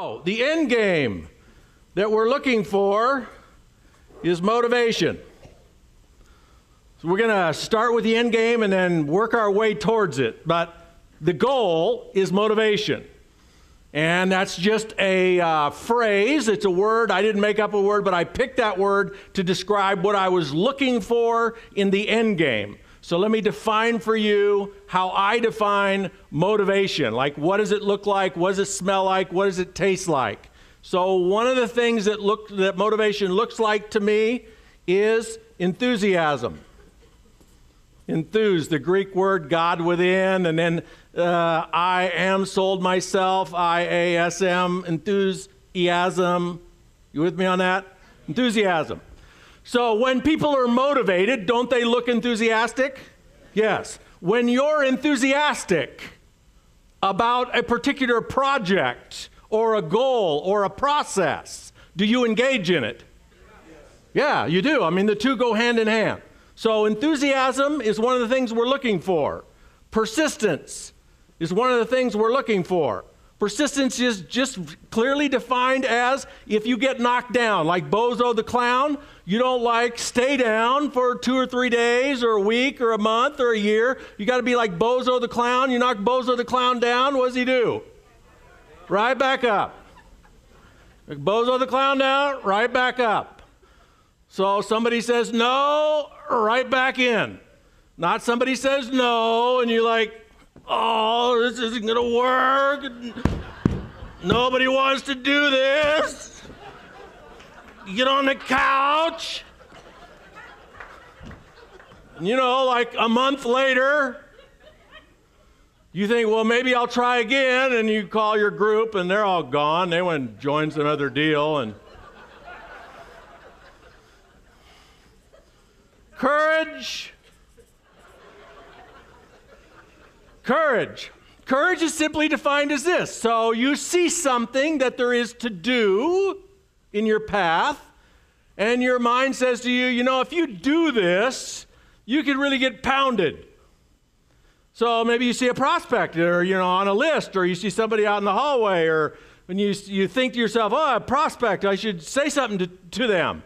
So, the end game that we're looking for is motivation. So we're going to start with the end game and then work our way towards it. But the goal is motivation. And that's just a phrase. It's a word. I didn't make up a word, but I picked that word to describe what I was looking for in the end game. So let me define for you how I define motivation. Like, what does it look like? What does it smell like? What does it taste like? So one of the things that motivation looks like to me is enthusiasm. Enthuse, the Greek word God within, and then I am sold myself, IASM, enthusiasm. You with me on that? Enthusiasm. So when people are motivated, don't they look enthusiastic? Yes. When you're enthusiastic about a particular project or a goal or a process, do you engage in it? Yeah, you do. I mean, the two go hand in hand. So enthusiasm is one of the things we're looking for. Persistence is one of the things we're looking for. Persistence is just clearly defined as if you get knocked down, like Bozo the Clown, you don't stay down for 2 or 3 days or a week or a month or a year. You got to be like Bozo the Clown. You knock Bozo the Clown down, what does he do? Right back up. Bozo the Clown down, right back up. So somebody says no, right back in. Not somebody says no, and you're like, oh, this isn't going to work. Nobody wants to do this. You get on the couch. And like a month later, you think, well, maybe I'll try again, and you call your group, and they're all gone. They went and joined some other deal, and courage. Courage. Courage is simply defined as this. So you see something that there is to do in your path, and your mind says to you, if you do this, you could really get pounded. So maybe you see a prospect or, on a list, or you see somebody out in the hallway, or when you think to yourself, oh, a prospect, I should say something to them.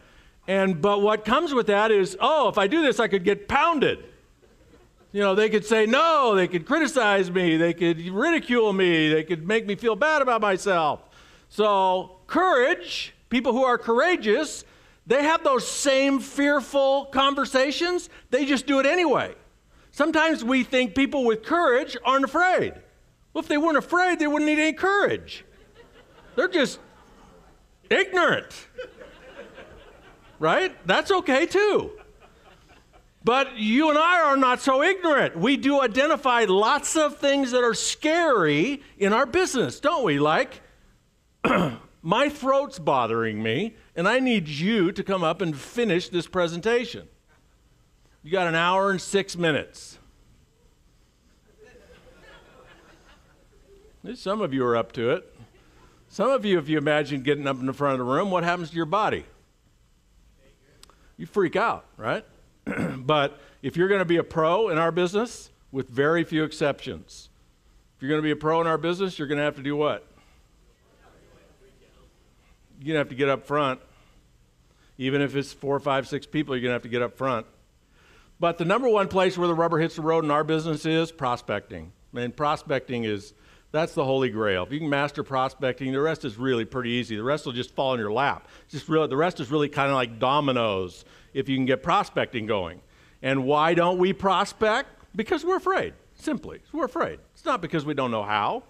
But what comes with that is, oh, if I do this, I could get pounded. They could say no, they could criticize me, they could ridicule me, they could make me feel bad about myself. So courage, people who are courageous, they have those same fearful conversations, they just do it anyway. Sometimes we think people with courage aren't afraid. Well, if they weren't afraid, they wouldn't need any courage. They're just ignorant. Right? That's okay too. But you and I are not so ignorant. We do identify lots of things that are scary in our business, don't we? Like, my throat's bothering me, and I need you to come up and finish this presentation. You got 1 hour and 6 minutes. Some of you are up to it. Some of you, if you imagine getting up in the front of the room, what happens to your body? You freak out, right? But if you're going to be a pro in our business, with very few exceptions, if you're going to be a pro in our business, you're going to have to do what? You're going to have to get up front. Even if it's 4, 5, 6 people, you're going to have to get up front. But the number one place where the rubber hits the road in our business is prospecting. Prospecting that's the holy grail. If you can master prospecting, the rest is really pretty easy. The rest will just fall in your lap. The rest is really kind of like dominoes if you can get prospecting going. And why don't we prospect? Because we're afraid, simply. We're afraid. It's not because we don't know how.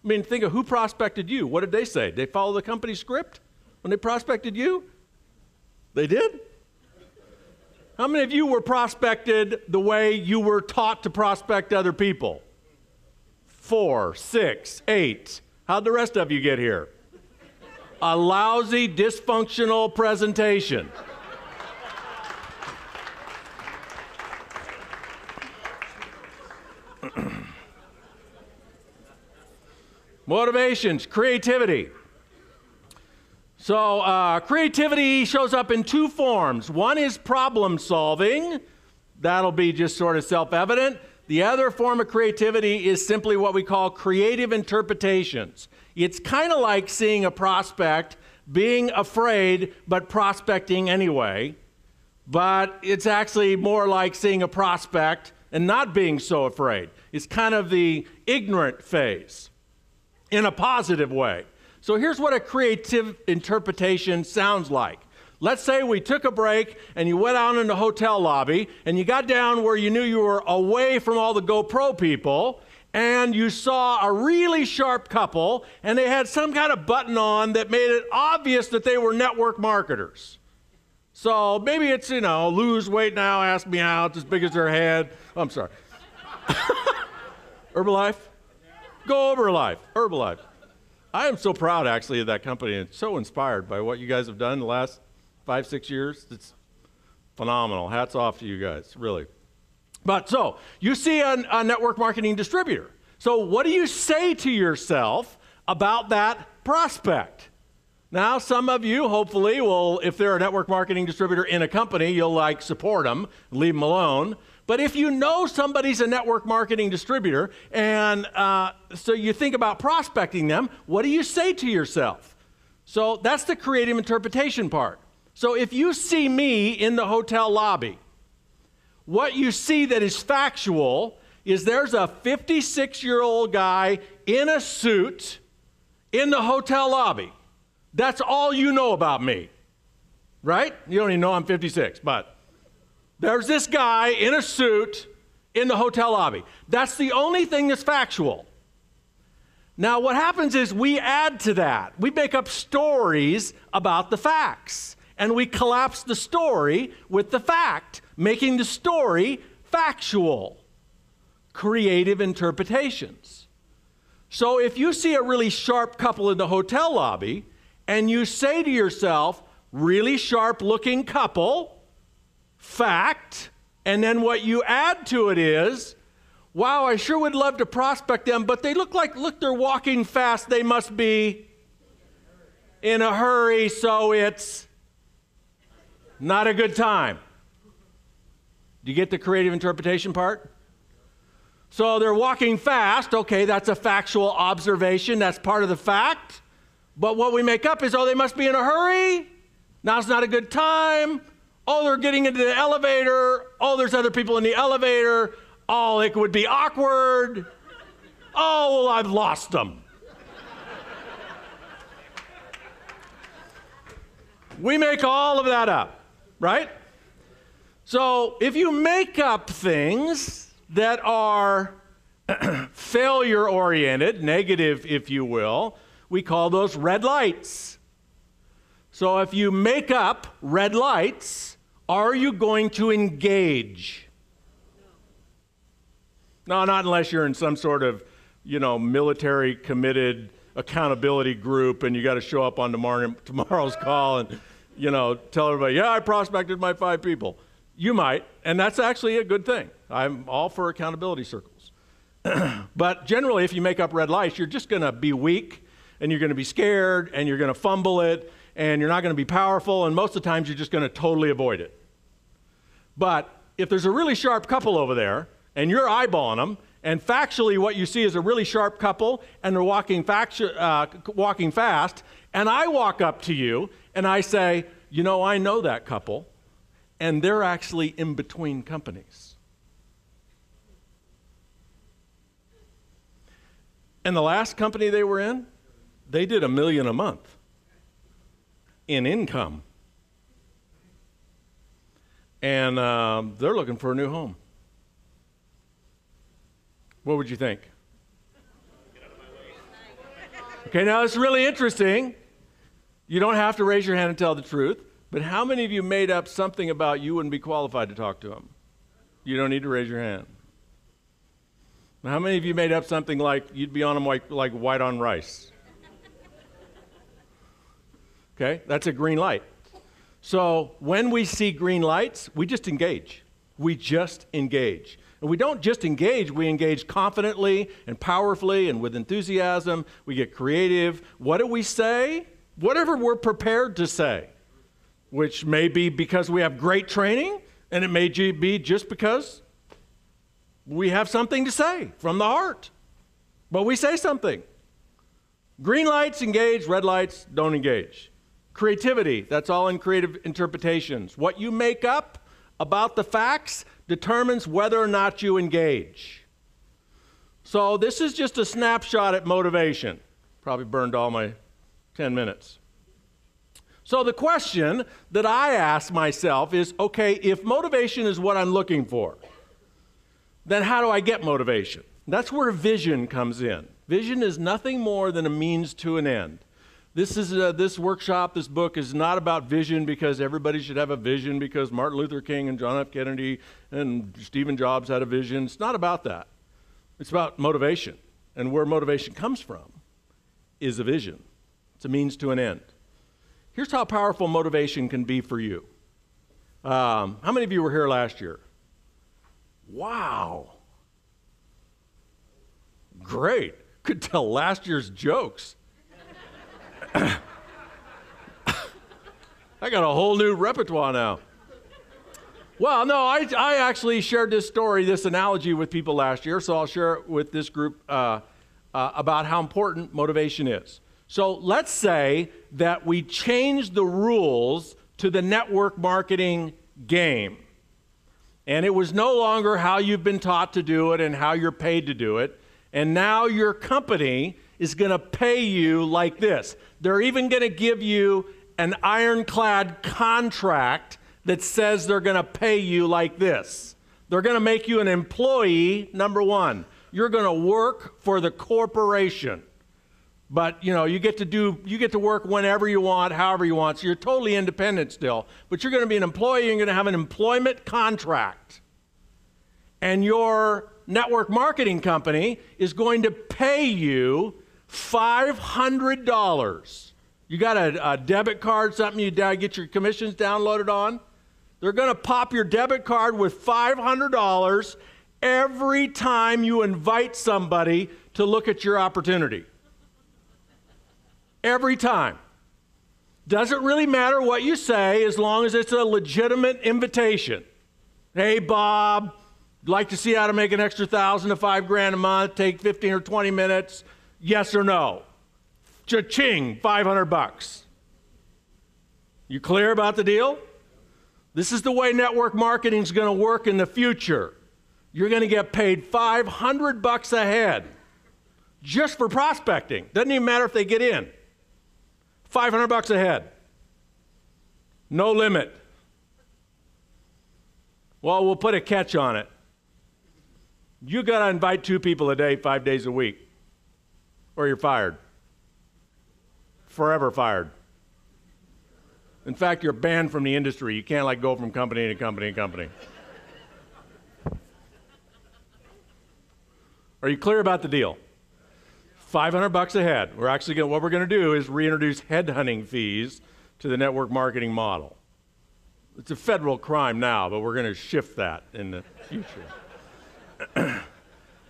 Think of who prospected you. What did they say? Did they follow the company script when they prospected you? They did? How many of you were prospected the way you were taught to prospect other people? 4, 6, 8. How'd the rest of you get here? A lousy, dysfunctional presentation. Motivations, creativity. So creativity shows up in 2 forms. One is problem solving. That'll be just sort of self-evident. The other form of creativity is simply what we call creative interpretations. It's kind of like seeing a prospect, being afraid, but prospecting anyway. But it's actually more like seeing a prospect and not being so afraid. It's kind of the ignorant phase in a positive way. So here's what a creative interpretation sounds like. Let's say we took a break and you went out in the hotel lobby and you got down where you knew you were away from all the GoPro people and you saw a really sharp couple and they had some kind of button on that made it obvious that they were network marketers. So maybe it's, lose weight now, ask me out, as big as their head. Oh, I'm sorry. Herbalife? Go Herbalife. Herbalife. I am so proud, actually, of that company and so inspired by what you guys have done in the last 5-6 years. It's phenomenal. Hats off to you guys, really. But so, you see a network marketing distributor. So what do you say to yourself about that prospect? Now, some of you, hopefully, will, if they're a network marketing distributor in a company, you'll support them, leave them alone. But if you know somebody's a network marketing distributor, and so you think about prospecting them, what do you say to yourself? So that's the creative interpretation part. So if you see me in the hotel lobby, what you see that is factual is there's a 56-year-old guy in a suit in the hotel lobby. That's all you know about me, right? You don't even know I'm 56, but there's this guy in a suit in the hotel lobby. That's the only thing that's factual. Now, what happens is we add to that. We make up stories about the facts, and we collapse the story with the fact, making the story factual. Creative interpretations. So if you see a really sharp couple in the hotel lobby, and you say to yourself, really sharp-looking couple, fact, and then what you add to it is, wow, I sure would love to prospect them, but they look, they're walking fast. They must be in a hurry, so it's not a good time. Do you get the creative interpretation part? So they're walking fast. Okay, that's a factual observation. That's part of the fact. But what we make up is, oh, they must be in a hurry. Now's not a good time. Oh, they're getting into the elevator. Oh, there's other people in the elevator. Oh, it would be awkward. Oh, well, I've lost them. We make all of that up, right? So if you make up things that are failure-oriented, negative, if you will, we call those red lights. So if you make up red lights, are you going to engage? No, not unless you're in some sort of, military committed accountability group and you got to show up on tomorrow's call and, tell everybody, yeah, I prospected my 5 people. You might, and that's actually a good thing. I'm all for accountability circles. But generally, if you make up red lights, you're just going to be weak, and you're going to be scared, and you're going to fumble it, and you're not going to be powerful, and most of the times you're just going to totally avoid it. But if there's a really sharp couple over there, and you're eyeballing them, and factually what you see is a really sharp couple, and they're walking fast, and I walk up to you, and I say, I know that couple, and they're actually in between companies. And the last company they were in, they did $1 million a month in income. And they're looking for a new home. What would you think? Okay, now it's really interesting. You don't have to raise your hand and tell the truth, but how many of you made up something about you wouldn't be qualified to talk to them? You don't need to raise your hand. How many of you made up something like you'd be on them like white on rice? Okay, that's a green light. So when we see green lights, we just engage. We just engage. And we don't just engage, we engage confidently and powerfully and with enthusiasm. We get creative. What do we say? Whatever we're prepared to say, which may be because we have great training, and it may be just because We have something to say from the heart, but we say something. Green lights engage, red lights don't engage. Creativity, that's all in creative interpretations. What you make up about the facts determines whether or not you engage. So this is just a snapshot at motivation. Probably burned all my 10 minutes. So the question that I ask myself is, okay, if motivation is what I'm looking for, then how do I get motivation? That's where vision comes in. Vision is nothing more than a means to an end. This workshop, this book is not about vision because everybody should have a vision because Martin Luther King and John F. Kennedy and Stephen Jobs had a vision. It's not about that. It's about motivation. And where motivation comes from is a vision. It's a means to an end. Here's how powerful motivation can be for you. How many of you were here last year? Wow. Great. Could tell last year's jokes. I got a whole new repertoire now. Well, no, I actually shared this story, this analogy with people last year, so I'll share it with this group about how important motivation is. So let's say that we change the rules to the network marketing game. And it was no longer how you've been taught to do it and how you're paid to do it. And now your company is going to pay you like this. They're even going to give you an ironclad contract that says they're going to pay you like this. They're going to make you an employee, number one. You're going to work for the corporation. But, you get to work whenever you want, however you want. So you're totally independent still. But you're going to be an employee. You're going to have an employment contract. And your network marketing company is going to pay you $500. You got a debit card, something you get your commissions downloaded on? They're going to pop your debit card with $500 every time you invite somebody to look at your opportunity. Every time. Doesn't really matter what you say as long as it's a legitimate invitation. Hey, Bob, I'd like to see how to make an extra $1,000 to $5,000 a month, take 15 or 20 minutes, yes or no? Cha-ching, $500. You clear about the deal? This is the way network marketing is going to work in the future. You're going to get paid $500 a head just for prospecting. Doesn't even matter if they get in. $500 a head. No limit. Well, we'll put a catch on it. You got to invite 2 people a day, 5 days a week, or you're fired. Forever fired. In fact, you're banned from the industry. You can't go from company to company to company. Are you clear about the deal? $500 a head. What we're going to do is reintroduce headhunting fees to the network marketing model. It's a federal crime now, but we're going to shift that in the future.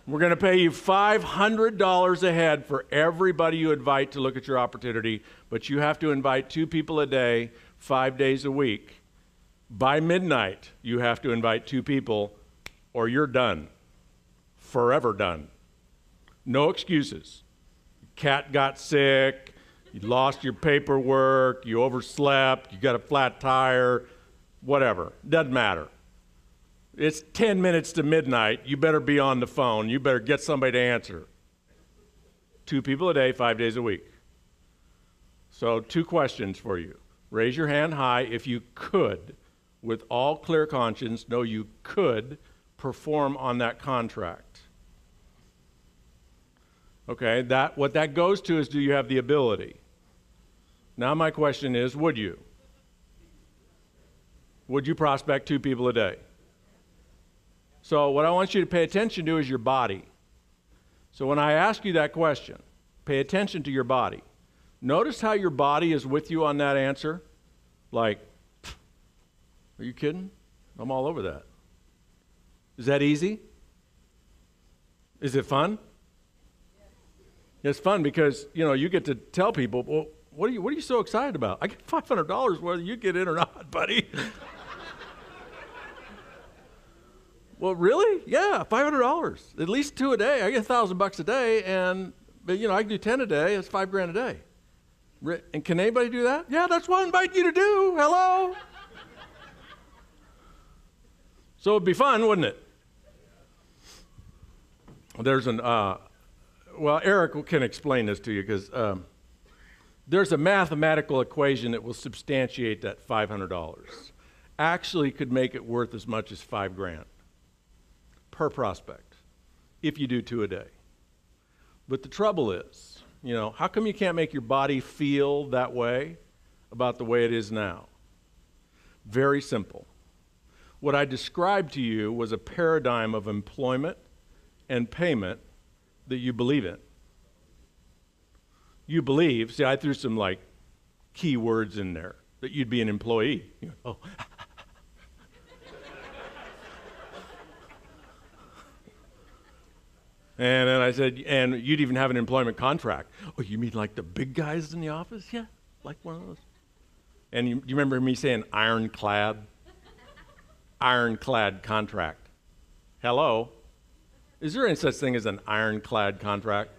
We're going to pay you $500 a head for everybody you invite to look at your opportunity, but you have to invite 2 people a day, 5 days a week. By midnight, you have to invite 2 people, or you're done. Forever done. No excuses. Cat got sick, you lost your paperwork, you overslept, you got a flat tire, whatever. Doesn't matter. It's 10 minutes to midnight. You better be on the phone. You better get somebody to answer. 2 people a day, 5 days a week. So 2 questions for you. Raise your hand high if you could, with all clear conscience, know you could perform on that contract. Okay, what that goes to is, do you have the ability? Now my question is, would you? Would you prospect 2 people a day? So what I want you to pay attention to is your body. So when I ask you that question, pay attention to your body. Notice how your body is with you on that answer. Like, are you kidding? I'm all over that. Is that easy? Is it fun? It's fun because, you get to tell people, well, what are you so excited about? I get $500 whether you get in or not, buddy. Well, really? Yeah, $500. At least 2 a day. I get $1,000 a day, and but, I can do 10 a day. It's $5,000 a day. And can anybody do that? Yeah, that's what I invite you to do. Hello? So it'd be fun, wouldn't it? There's well, Eric can explain this to you because there's a mathematical equation that will substantiate that $500. Actually could make it worth as much as $5,000 per prospect if you do 2 a day. But the trouble is, how come you can't make your body feel that way about the way it is now? Very simple. What I described to you was a paradigm of employment and payment that you believe in. You believe, see, I threw some key words in there, that you'd be an employee. Oh. And then I said, and you'd even have an employment contract. Oh, you mean like the big guys in the office? Yeah, like one of those. And you remember me saying ironclad? Ironclad contract. Hello? Is there any such thing as an ironclad contract?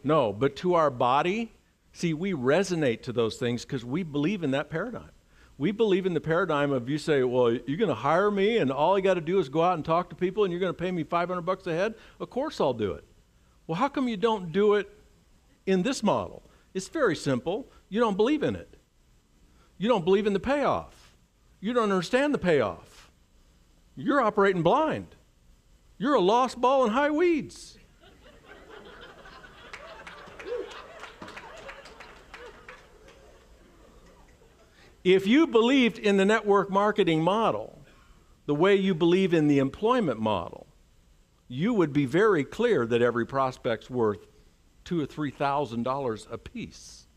No, but to our body, see, we resonate to those things because we believe in that paradigm. We believe in the paradigm of you say, well, you're going to hire me and all I got to do is go out and talk to people and you're going to pay me $500 a head? Of course I'll do it. Well, how come you don't do it in this model? It's very simple. You don't believe in it. You don't believe in the payoff. You don't understand the payoff. You're operating blind. You're a lost ball in high weeds. If you believed in the network marketing model the way you believe in the employment model, you would be very clear that every prospect's worth $2,000 or $3,000 a piece.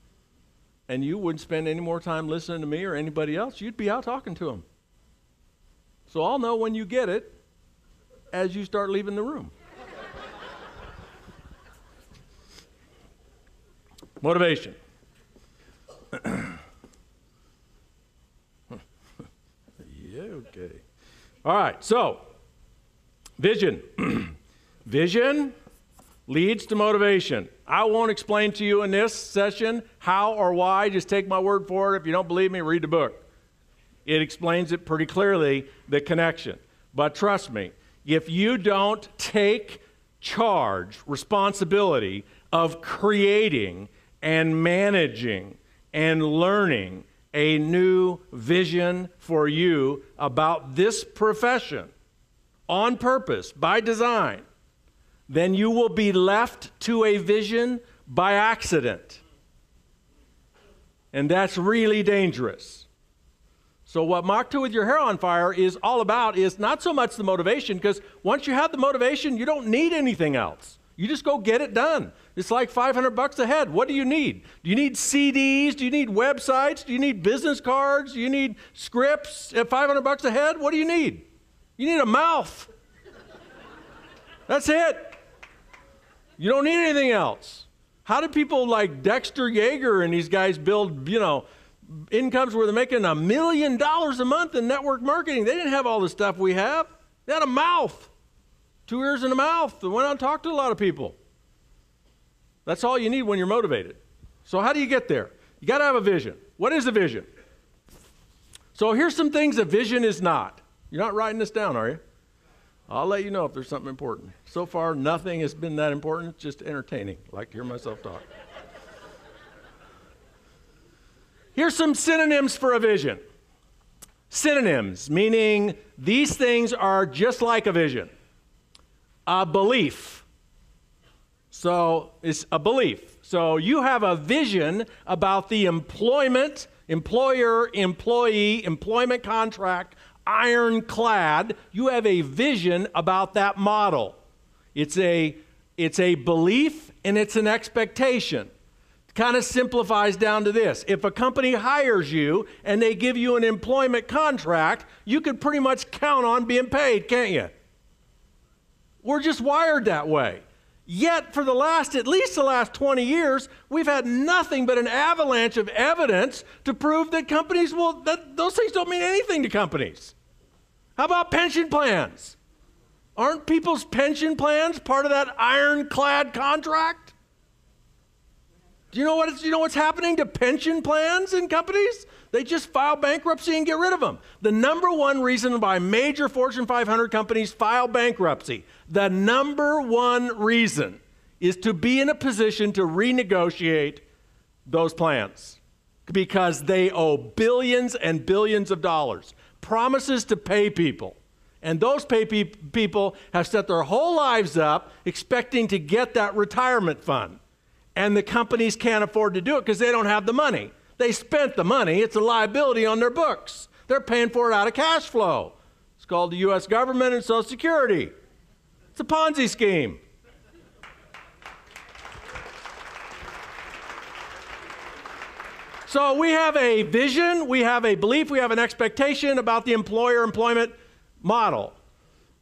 And you wouldn't spend any more time listening to me or anybody else. You'd be out talking to them. So I'll know when you get it as you start leaving the room. Motivation. Yeah, okay. All right, so vision. Vision leads to motivation. I won't explain to you in this session how or why. Just take my word for it. If you don't believe me, read the book. It explains it pretty clearly, the connection. But trust me, if you don't take charge, responsibility of creating and managing and learning a new vision for you about this profession on purpose, by design, then you will be left to a vision by accident. And that's really dangerous. So what Mach 2 with your hair on fire is all about is not so much the motivation, because once you have the motivation, you don't need anything else. You just go get it done. It's like $500 a head. What do you need? Do you need CDs? Do you need websites? Do you need business cards? Do you need scripts at $500 a head? What do you need? You need a mouth. That's it. You don't need anything else. How do people like Dexter Yeager and these guys build, incomes where they're making $1 million a month in network marketing? They didn't have all the stuff we have. They had a mouth. 2 ears and a mouth. They went out and talked to a lot of people. That's all you need when you're motivated. So how do you get there? You got to have a vision. What is a vision? So here's some things a vision is not. You're not writing this down, are you? I'll let you know if there's something important. So far, nothing has been that important. It's just entertaining. I like to hear myself talk. Here's some synonyms for a vision. Synonyms, meaning these things are just like a vision. A belief. So it's a belief. So you have a vision about the employment, employer, employee, employment contract, ironclad. You have a vision about that model. It's a belief and it's an expectation. It kind of simplifies down to this. If a company hires you and they give you an employment contract, you could pretty much count on being paid, can't you? We're just wired that way. Yet for at least the last 20 years, we've had nothing but an avalanche of evidence to prove that those things don't mean anything to companies. How about pension plans? Aren't people's pension plans part of that ironclad contract? Do you know what's happening to pension plans in companies? They just file bankruptcy and get rid of them. The number one reason why major Fortune 500 companies file bankruptcy, the number one reason is to be in a position to renegotiate those plans because they owe billions and billions of dollars, promises to pay people. And those people have set their whole lives up expecting to get that retirement fund. And the companies can't afford to do it because they don't have the money. They spent the money. It's a liability on their books. They're paying for it out of cash flow. It's called the U.S. government and Social Security. It's a Ponzi scheme. So we have a vision, we have a belief, we have an expectation about the employer-employment model.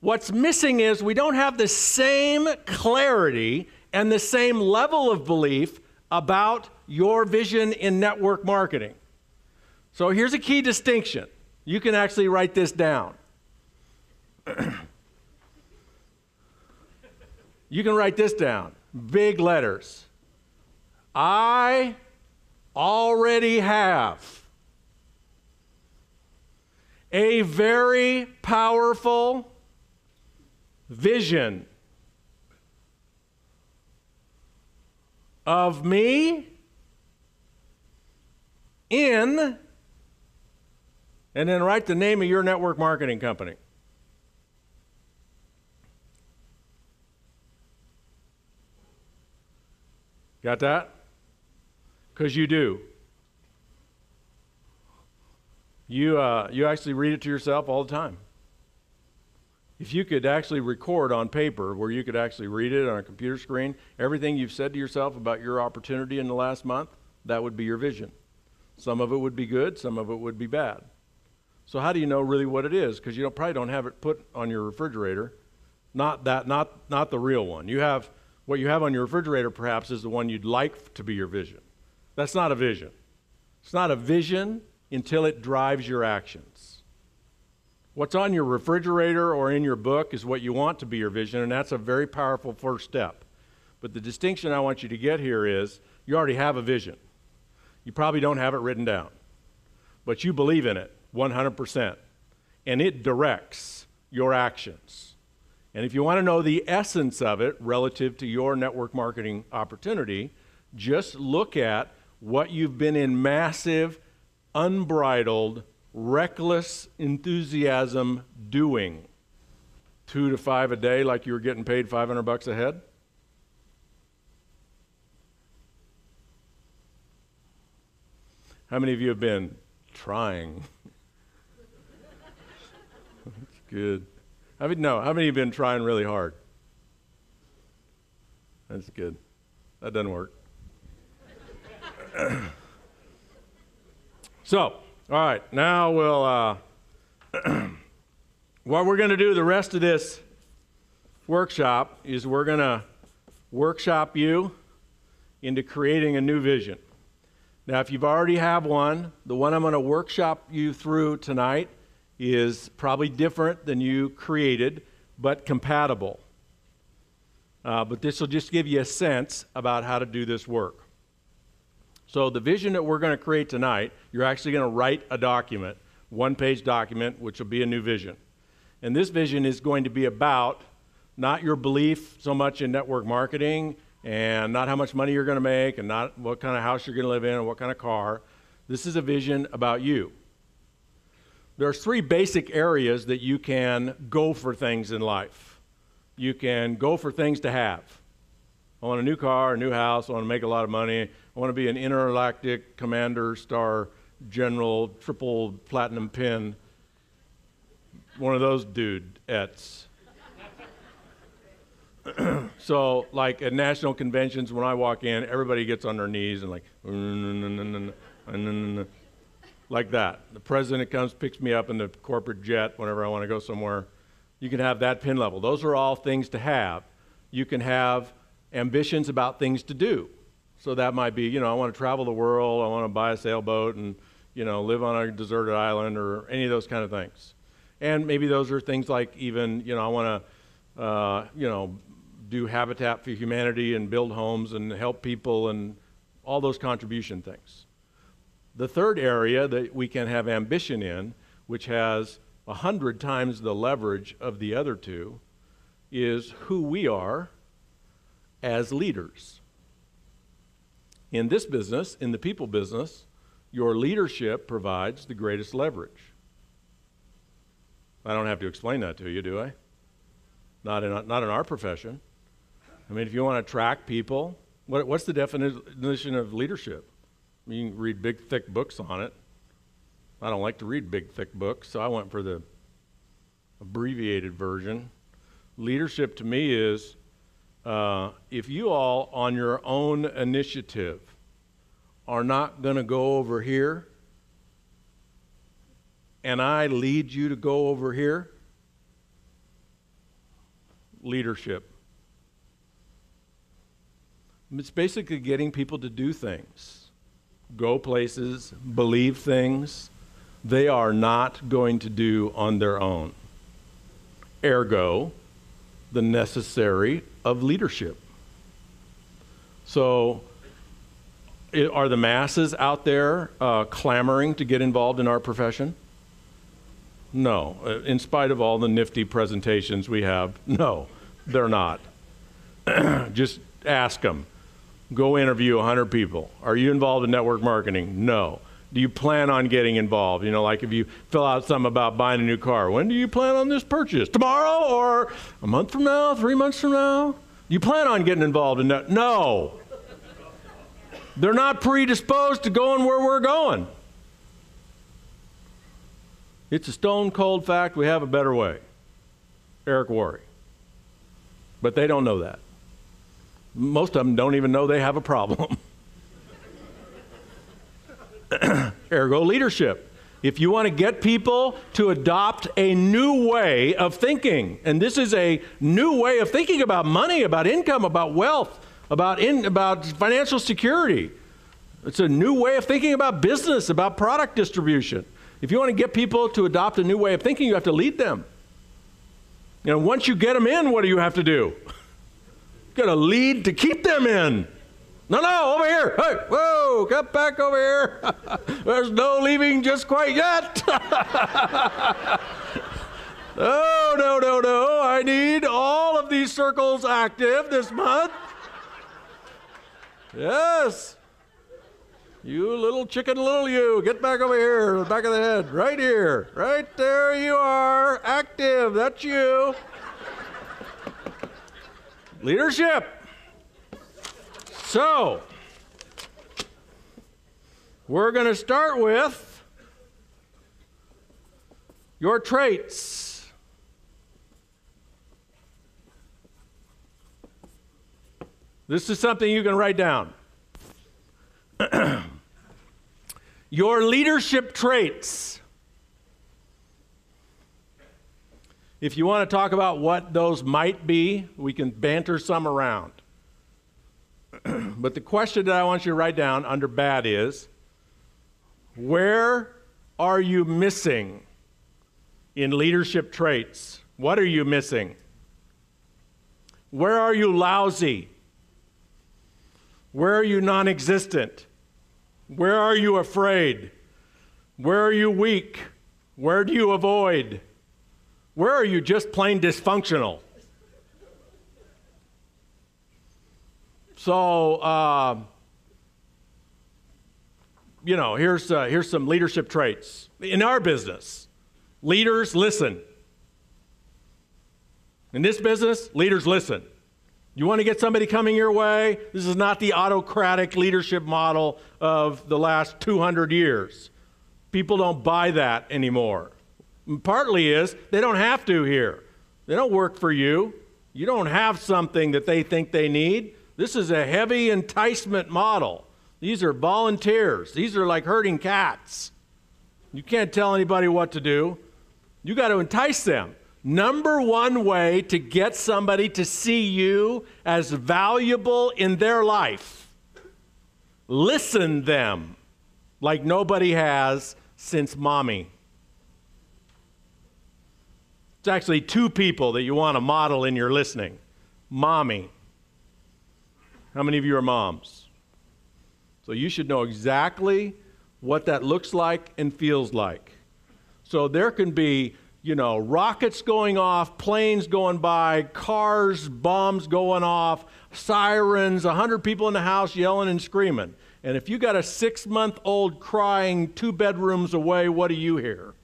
What's missing is we don't have the same clarity and the same level of belief about your vision in network marketing. So here's a key distinction. You can actually write this down. You can write this down, big letters. I already have a very powerful vision of me in, and then write the name of your network marketing company. Got that? Because you do. You actually read it to yourself all the time. If you could actually record on paper where you could actually read it on a computer screen, everything you've said to yourself about your opportunity in the last month, that would be your vision. Some of it would be good, some of it would be bad. So how do you know really what it is? Because you probably don't have it put on your refrigerator. Not the real one. What you have on your refrigerator perhaps is the one you'd like to be your vision. That's not a vision. It's not a vision until it drives your actions. What's on your refrigerator or in your book is what you want to be your vision, and that's a very powerful first step. But the distinction I want you to get here is you already have a vision. You probably don't have it written down, but you believe in it 100%, and it directs your actions. And if you want to know the essence of it relative to your network marketing opportunity, just look at what you've been in massive, unbridled, reckless enthusiasm doing. 2 to 5 a day like you were getting paid $500 a head? How many of you have been trying? That's good. How many of you have been trying really hard? That's good. That doesn't work. So, all right, now we'll, what we're going to do the rest of this workshop is we're going to workshop you into creating a new vision. Now, if you've already have one, the one I'm going to workshop you through tonight is probably different than you created, but compatible. But this will just give you a sense about how to do this work. So the vision that we're going to create tonight, you're actually going to write a document, one-page document, which will be a new vision. And this vision is going to be about not your belief so much in network marketing and not how much money you're going to make and not what kind of house you're going to live in and what kind of car. This is a vision about you. There's 3 basic areas that you can go for things in life. You can go for things to have. I want a new car, a new house, I want to make a lot of money, I want to be an intergalactic commander, star, general, triple platinum pin, one of those dudettes. So, like at national conventions, when I walk in, everybody gets on their knees and like that. The president comes, picks me up in the corporate jet whenever I want to go somewhere. You can have that pin level. Those are all things to have. You can have ambitions about things to do. So that might be, I want to travel the world, I want to buy a sailboat and, live on a deserted island or any of those kind of things. And maybe those are things like even, I want do Habitat for Humanity and build homes and help people and all those contribution things. The third area that we can have ambition in, which has 100 times the leverage of the other two, is who we are as leaders. In this business, in the people business, your leadership provides the greatest leverage. I don't have to explain that to you, do I? Not in our profession. I mean, if you want to attract people, what's the definition of leadership? You can read big, thick books on it. I don't like to read big, thick books, so I went for the abbreviated version. Leadership to me is if you all, on your own initiative, are not going to go over here, and I lead you to go over here, leadership. It's basically getting people to do things, go places, believe things they are not going to do on their own. Ergo, the necessary of leadership. So, are the masses out there clamoring to get involved in our profession? No. In spite of all the nifty presentations we have, no, they're not. Just ask them. Go interview 100 people. Are you involved in network marketing? No. Do you plan on getting involved? You know, like if you fill out something about buying a new car, when do you plan on this purchase? Tomorrow or a month from now, 3 months from now? Do you plan on getting involved in that? No. They're not predisposed to going where we're going. It's a stone cold fact, we have a better way. Eric Worre. But they don't know that. Most of them don't even know they have a problem. Ergo leadership. If you want to get people to adopt a new way of thinking, and this is a new way of thinking about money, about income, about wealth, about financial security. It's a new way of thinking about business, about product distribution. If you want to get people to adopt a new way of thinking, you have to lead them. You know, once you get them in, what do you have to do? You've got to lead to keep them in. No, over here. Hey, whoa, get back over here. There's no leaving just quite yet. No. I need all of these circles active this month. Yes. You little chicken, little you, get back over here, the back of the head, right here. Right there you are, active, that's you. Leadership. So, we're going to start with your traits. This is something you can write down. Your leadership traits. If you want to talk about what those might be, we can banter some around. But the question that I want you to write down under bad is, where are you missing in leadership traits? What are you missing? Where are you lousy? Where are you non-existent? Where are you afraid? Where are you weak? Where do you avoid? Where are you just plain dysfunctional? So, here's some leadership traits. In our business, leaders listen. In this business, leaders listen. You want to get somebody coming your way? This is not the autocratic leadership model of the last 200 years. People don't buy that anymore. And partly is they don't have to here. They don't work for you. You don't have something that they think they need. This is a heavy enticement model. These are volunteers. These are like herding cats. You can't tell anybody what to do. You got to entice them. Number one way to get somebody to see you as valuable in their life, listen them like nobody has since mommy. It's actually two people that you want to model in your listening. Mommy. How many of you are moms? So you should know exactly what that looks like and feels like. So there can be, rockets going off, planes going by, cars, bombs going off, sirens, 100 people in the house yelling and screaming. And if you got a 6-month-old crying 2 bedrooms away, what do you hear?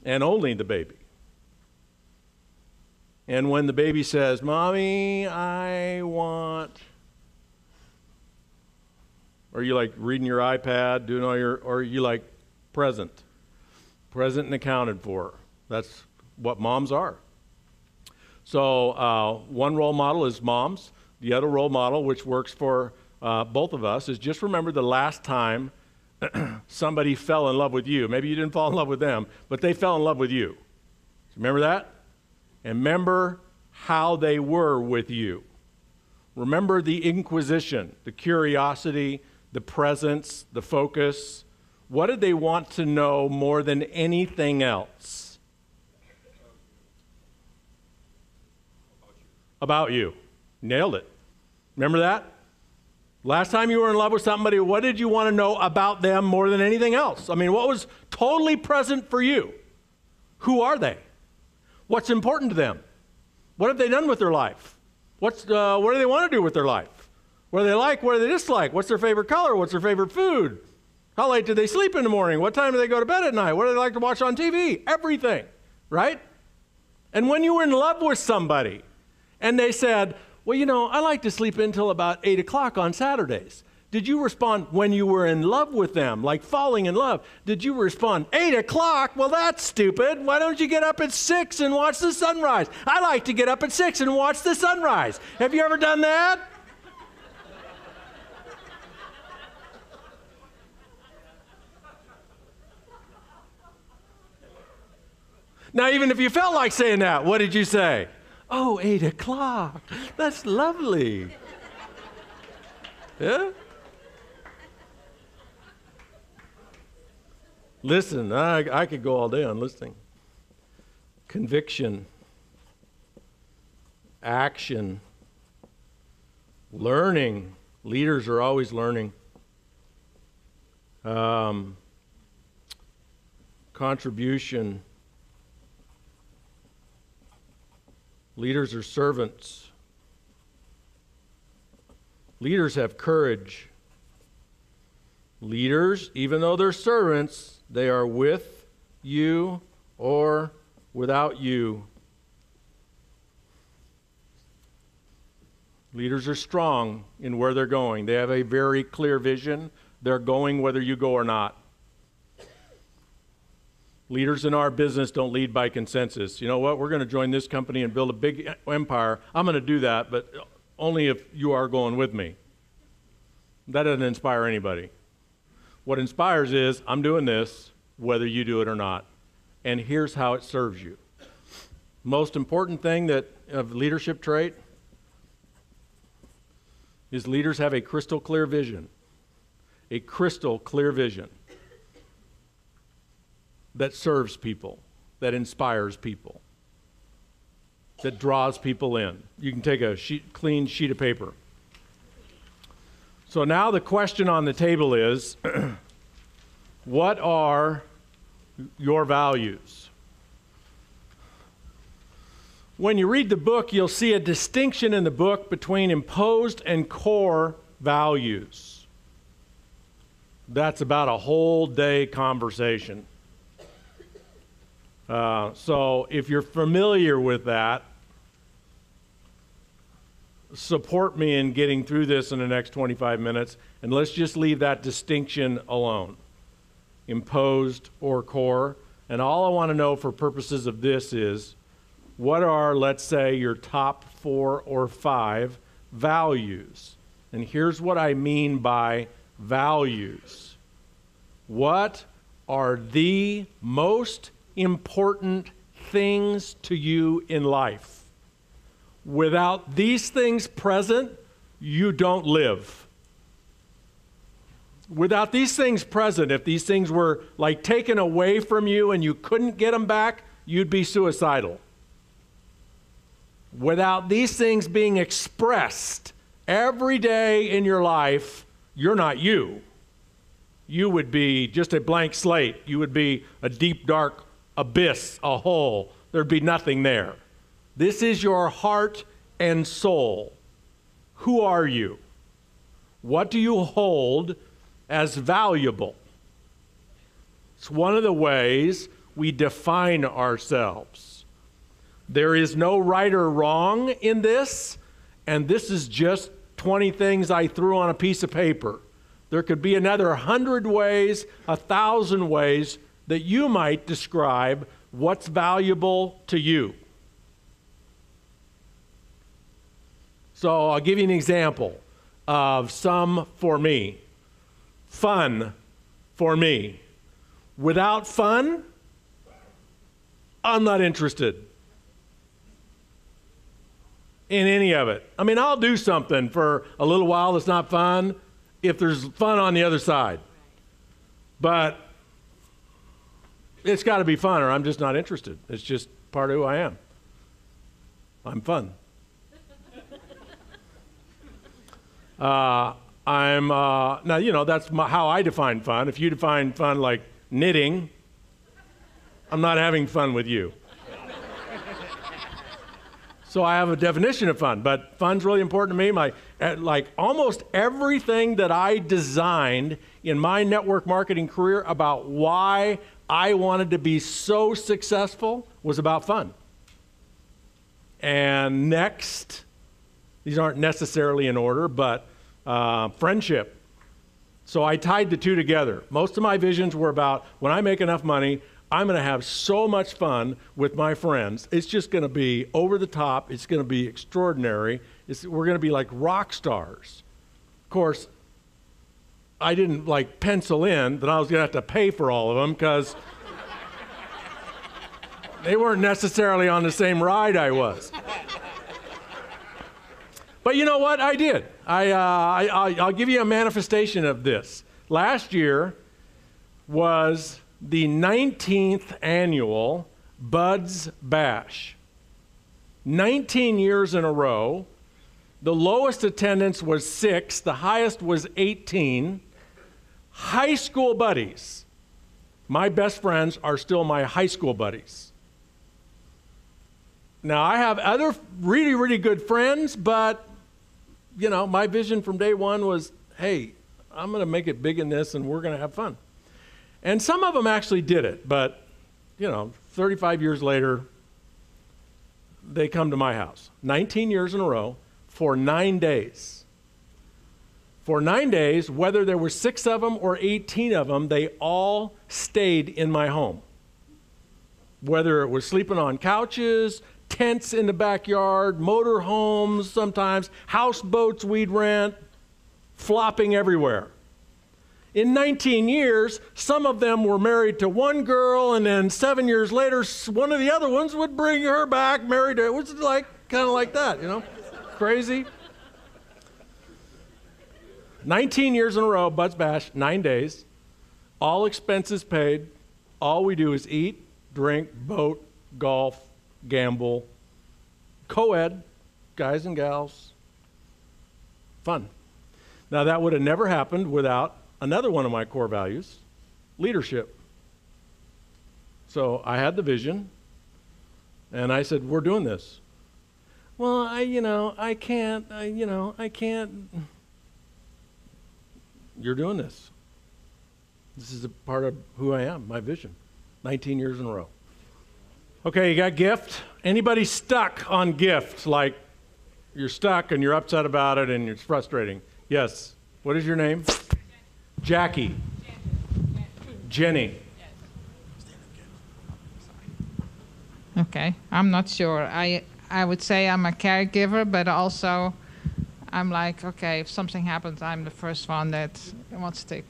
And only the baby. And when the baby says, Mommy, I want... Or you like reading your iPad, doing all your... Or you like present. Present and accounted for. That's what moms are. So one role model is moms. The other role model, which works for both of us, is just remember the last time somebody fell in love with you. Maybe you didn't fall in love with them, but they fell in love with you. Remember that? And remember how they were with you. Remember the inquisition, the curiosity, the presence, the focus. What did they want to know more than anything else? About you. Nailed it. Remember that? Last time you were in love with somebody, what did you want to know about them more than anything else? I mean, what was totally present for you? Who are they? What's important to them? What have they done with their life? What do they want to do with their life? What do they like? What do they dislike? What's their favorite color? What's their favorite food? How late do they sleep in the morning? What time do they go to bed at night? What do they like to watch on TV? Everything, right? And when you were in love with somebody and they said, well, I like to sleep until about 8 o'clock on Saturdays. Did you respond when you were in love with them, like falling in love? Did you respond, 8 o'clock? Well, that's stupid. Why don't you get up at 6 and watch the sunrise? I like to get up at 6 and watch the sunrise. Have you ever done that? Now, even if you felt like saying that, what did you say? Oh, 8 o'clock. That's lovely. Yeah? Listen, I could go all day on listening. Conviction, action, learning. Leaders are always learning. Contribution. Leaders are servants. Leaders have courage. Leaders, even though they're servants, they are with you or without you. Leaders are strong in where they're going. They have a very clear vision. They're going whether you go or not. Leaders in our business don't lead by consensus. You know what? We're going to join this company and build a big empire. I'm going to do that, but only if you are going with me. That doesn't inspire anybody. What inspires is, I'm doing this, whether you do it or not. And here's how it serves you. Most important thing of leadership trait is leaders have a crystal clear vision. A crystal clear vision that serves people, that inspires people, that draws people in. You can take a clean sheet of paper. So now the question on the table is, what are your values? When you read the book, you'll see a distinction in the book between imposed and core values. That's about a whole day conversation. So if you're familiar with that, support me in getting through this in the next 25 minutes, and let's just leave that distinction alone. Imposed or core. And all I want to know for purposes of this is, what are, let's say, your top 4 or 5 values? And here's what I mean by values. What are the most important things to you in life? Without these things present, you don't live. Without these things present, if these things were like taken away from you and you couldn't get them back, you'd be suicidal. Without these things being expressed every day in your life, you're not you. You would be just a blank slate. You would be a deep, dark abyss, a hole. There'd be nothing there. This is your heart and soul. Who are you? What do you hold as valuable? It's one of the ways we define ourselves. There is no right or wrong in this, and this is just 20 things I threw on a piece of paper. There could be another 100 ways, 1,000 ways that you might describe what's valuable to you. So I'll give you an example of some for me. Fun for me. Without fun, I'm not interested in any of it. I mean, I'll do something for a little while that's not fun if there's fun on the other side. But it's got to be fun or I'm just not interested. It's just part of who I am. I'm fun. Now, that's how I define fun. If you define fun like knitting, I'm not having fun with you. So I have a definition of fun, but fun's really important to me. Like almost everything that I designed in my network marketing career about why I wanted to be so successful was about fun. And next, these aren't necessarily in order, but friendship. So I tied the two together. Most of my visions were about when I make enough money, I'm going to have so much fun with my friends. It's just going to be over the top. It's going to be extraordinary. We're going to be like rock stars. Of course, I didn't like pencil in that I was going to have to pay for all of them because they weren't necessarily on the same ride I was. But you know what? I did. I'll give you a manifestation of this. Last year was the 19th annual Buds Bash. 19 years in a row. The lowest attendance was 6. The highest was 18. High school buddies. My best friends are still my high school buddies. Now, I have other really, really good friends, but, you know, my vision from day one was, hey, I'm going to make it big in this, and we're going to have fun. And some of them actually did it, but, you know, 35 years later, they come to my house. 19 years in a row for 9 days. For 9 days, whether there were 6 of them or 18 of them, they all stayed in my home. Whether it was sleeping on couches, tents in the backyard, motor homes sometimes, houseboats we'd rent, flopping everywhere. In 19 years, some of them were married to one girl, and then 7 years later, one of the other ones would bring her back, married to her. It was like, kind of like that, you know? Crazy. 19 years in a row, Buds Bash, 9 days, all expenses paid. All we do is eat, drink, boat, golf, gamble, co-ed, guys and gals, fun. Now, that would have never happened without another one of my core values, leadership. So I had the vision, and I said, we're doing this. Well, I can't. You're doing this. This is a part of who I am, my vision. 19 years in a row. Okay, you got gift? Anybody stuck on gift? Like you're stuck and you're upset about it and it's frustrating. Yes. What is your name? Jackie. Jenny. Okay, I'm not sure. I would say I'm a caregiver, but also I'm like, okay, if something happens, I'm the first one that wants to,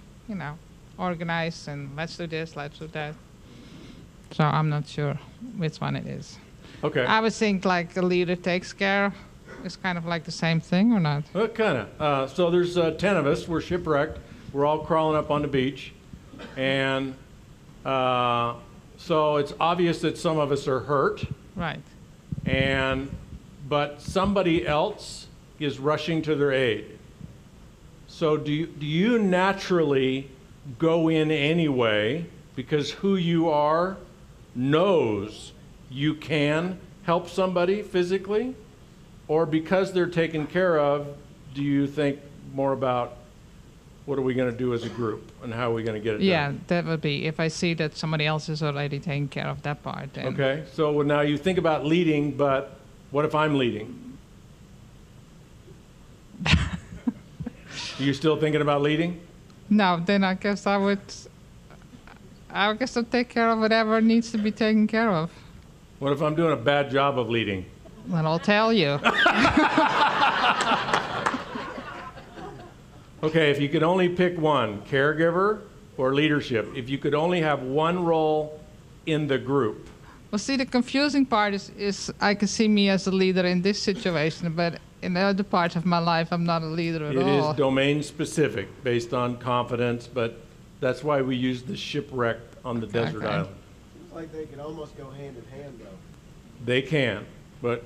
organize and let's do this, let's do that. So I'm not sure which one it is. Okay. I would think like a leader takes care. It's kind of like the same thing or not? Well, kind of. So there's 10 of us. We're shipwrecked. We're all crawling up on the beach. And so it's obvious that some of us are hurt. Right. But somebody else is rushing to their aid. So do you naturally go in anyway because who you are knows you can help somebody physically? Or because they're taken care of, do you think more about what are we going to do as a group and how are we going to get it done? Yeah, that would be if I see that somebody else is already taking care of that part. Then. Okay, so now you think about leading, but what if I'm leading? Are you still thinking about leading? No, then I guess I'll take care of whatever needs to be taken care of. What if I'm doing a bad job of leading? Then I'll tell you. Okay, if you could only pick one, caregiver or leadership, if you could only have one role in the group. Well, see, the confusing part is I can see me as a leader in this situation, but in the other parts of my life, I'm not a leader at all. It is domain specific based on confidence, but that's why we use the shipwreck on the desert island. Seems like they could almost go hand in hand, though. They can, but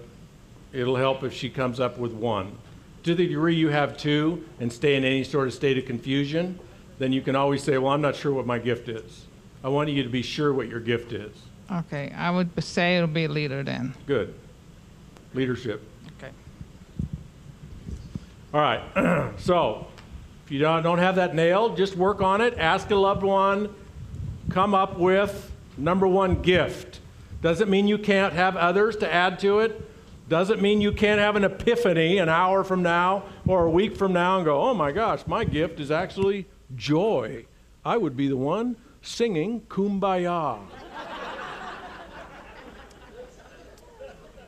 it'll help if she comes up with one. To the degree you have two and stay in any sort of state of confusion, then you can always say, well, I'm not sure what my gift is. I want you to be sure what your gift is. Okay, I would say it'll be a leader then. Good. Leadership. Okay. All right. So if you don't have that nailed, just work on it. Ask a loved one. Come up with number one gift. Doesn't mean you can't have others to add to it. Doesn't mean you can't have an epiphany an hour from now or a week from now and go, oh my gosh, my gift is actually joy. I would be the one singing Kumbaya.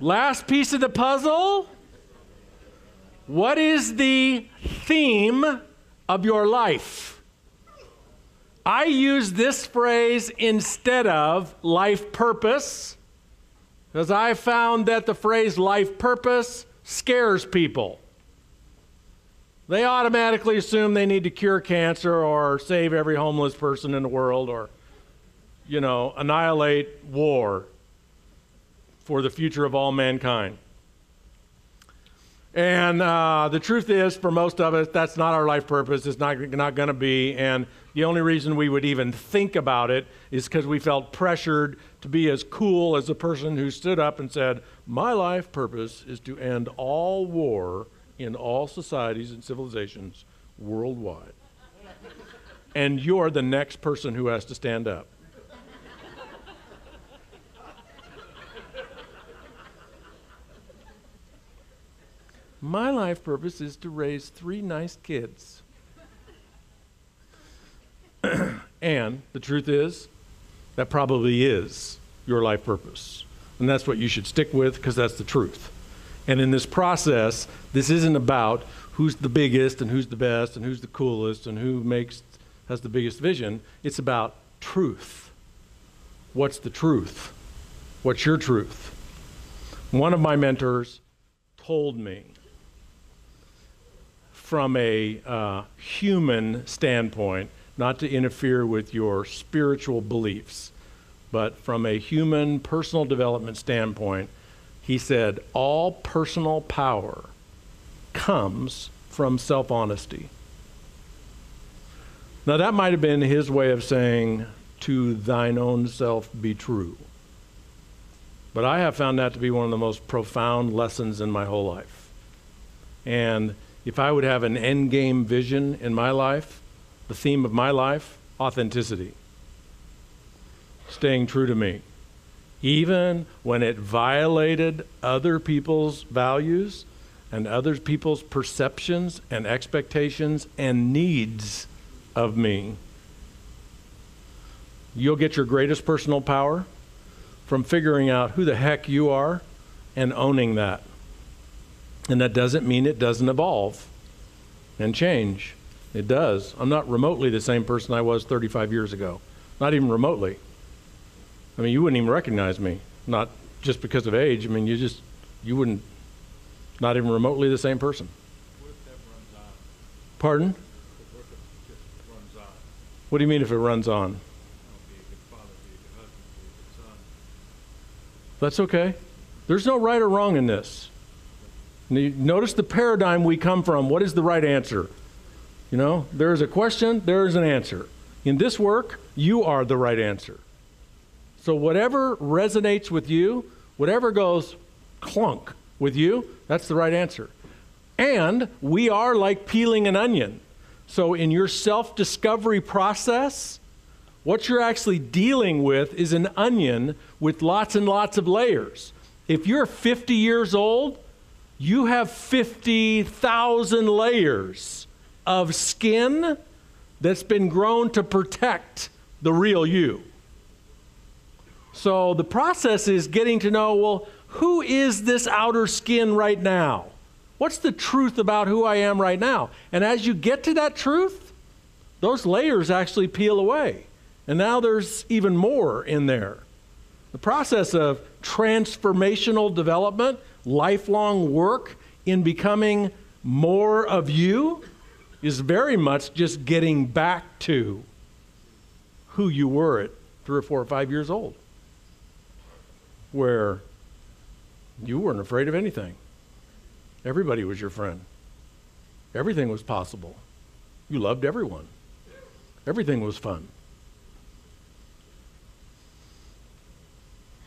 Last piece of the puzzle. What is the theme of your life? I use this phrase instead of life purpose, because I found that the phrase life purpose scares people. They automatically assume they need to cure cancer or save every homeless person in the world or, annihilate war for the future of all mankind. And the truth is, for most of us, that's not our life purpose. It's not going to be. And the only reason we would even think about it is because we felt pressured to be as cool as the person who stood up and said, my life purpose is to end all war in all societies and civilizations worldwide. And you're the next person who has to stand up. My life purpose is to raise 3 nice kids. And the truth is, that probably is your life purpose. And that's what you should stick with because that's the truth. And in this process, this isn't about who's the biggest and who's the best and who's the coolest and who has the biggest vision. It's about truth. What's the truth? What's your truth? One of my mentors told me, from a human standpoint, not to interfere with your spiritual beliefs, but from a human personal development standpoint, he said, all personal power comes from self-honesty. Now that might have been his way of saying, to thine own self be true. But I have found that to be one of the most profound lessons in my whole life. And if I would have an end game vision in my life, the theme of my life, authenticity. Staying true to me. Even when it violated other people's values and other people's perceptions and expectations and needs of me. You'll get your greatest personal power from figuring out who the heck you are and owning that. And that doesn't mean it doesn't evolve and change. It does. I'm not remotely the same person I was 35 years ago. Not even remotely. I mean, you wouldn't even recognize me. Not just because of age. I mean, you wouldn't, not even remotely the same person. What if that runs out? Pardon? What if it just runs What do you mean if it runs on? That's okay. There's no right or wrong in this. Notice the paradigm we come from. What is the right answer? You know, there is a question, there is an answer. In this work, you are the right answer. So whatever resonates with you, whatever goes clunk with you, that's the right answer. And we are like peeling an onion. So in your self-discovery process, what you're actually dealing with is an onion with lots and lots of layers. If you're 50 years old, you have 50,000 layers of skin that's been grown to protect the real you. So the process is getting to know, well, who is this outer skin right now? What's the truth about who I am right now? And as you get to that truth, those layers actually peel away. And now there's even more in there. The process of transformational development, lifelong work in becoming more of you is very much just getting back to who you were at 3 or 4 or 5 years old, where you weren't afraid of anything. Everybody was your friend. Everything was possible. You loved everyone. Everything was fun.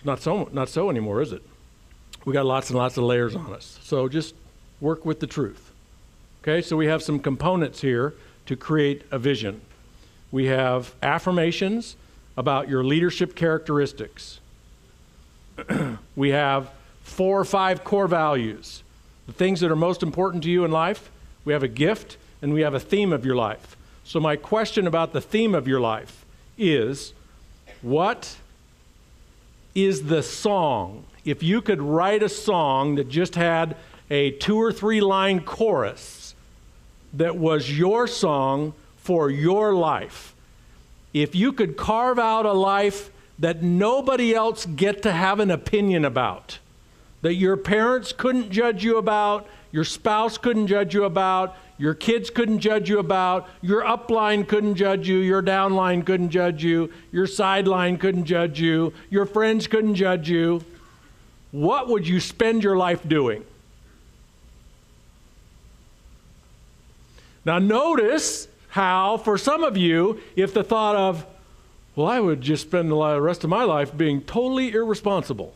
Not so anymore, is it? We got lots and lots of layers on us. So just work with the truth. Okay, so we have some components here to create a vision. We have affirmations about your leadership characteristics. We have 4 or 5 core values. The things that are most important to you in life. We have a gift and we have a theme of your life. So my question about the theme of your life is, what is the song? If you could write a song that just had a 2 or 3 line chorus that was your song for your life, if you could carve out a life that nobody else get to have an opinion about, that your parents couldn't judge you about, your spouse couldn't judge you about, your kids couldn't judge you about, your upline couldn't judge you, your downline couldn't judge you, your sideline couldn't judge you, your friends couldn't judge you, what would you spend your life doing? Now notice how, for some of you, if the thought of, well, I would just spend the rest of my life being totally irresponsible.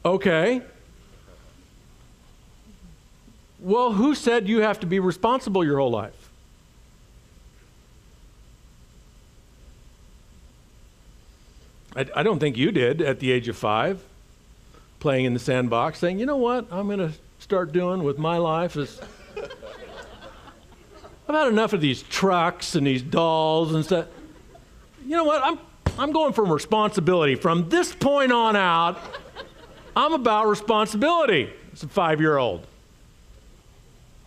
Okay. Well, who said you have to be responsible your whole life? I don't think you did at the age of 5, playing in the sandbox, saying, you know what I'm going to start doing with my life is I've had enough of these trucks and these dolls and stuff. You know what? I'm going for responsibility. From this point on out, I'm about responsibility. It's a 5-year-old.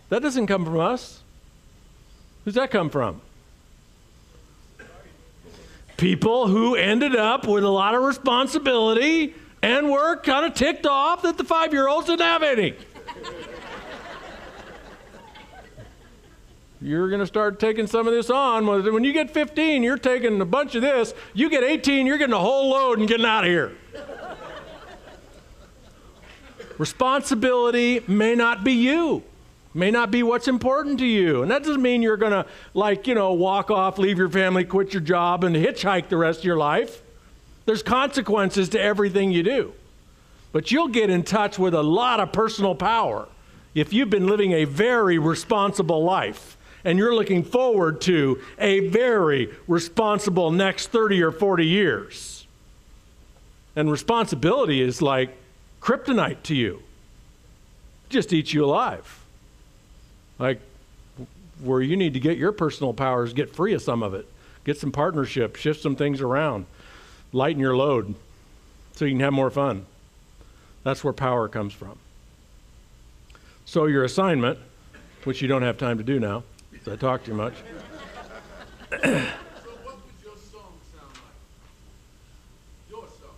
That doesn't come from us. Who's that come from? People who ended up with a lot of responsibility and were kind of ticked off that the 5-year-olds didn't have any. You're going to start taking some of this on. When you get 15, you're taking a bunch of this. You get 18, you're getting a whole load and getting out of here. Responsibility may not be you, may not be what's important to you. And that doesn't mean you're going to, like, you know, walk off, leave your family, quit your job, and hitchhike the rest of your life. There's consequences to everything you do. But you'll get in touch with a lot of personal power if you've been living a very responsible life and you're looking forward to a very responsible next 30 or 40 years. And responsibility is like kryptonite to you. It just eats you alive. Like, where you need to get your personal powers, get free of some of it. Get some partnership, shift some things around, lighten your load so you can have more fun. That's where power comes from. So your assignment, which you don't have time to do now, because I talk too much. So what would your song sound like? Your song.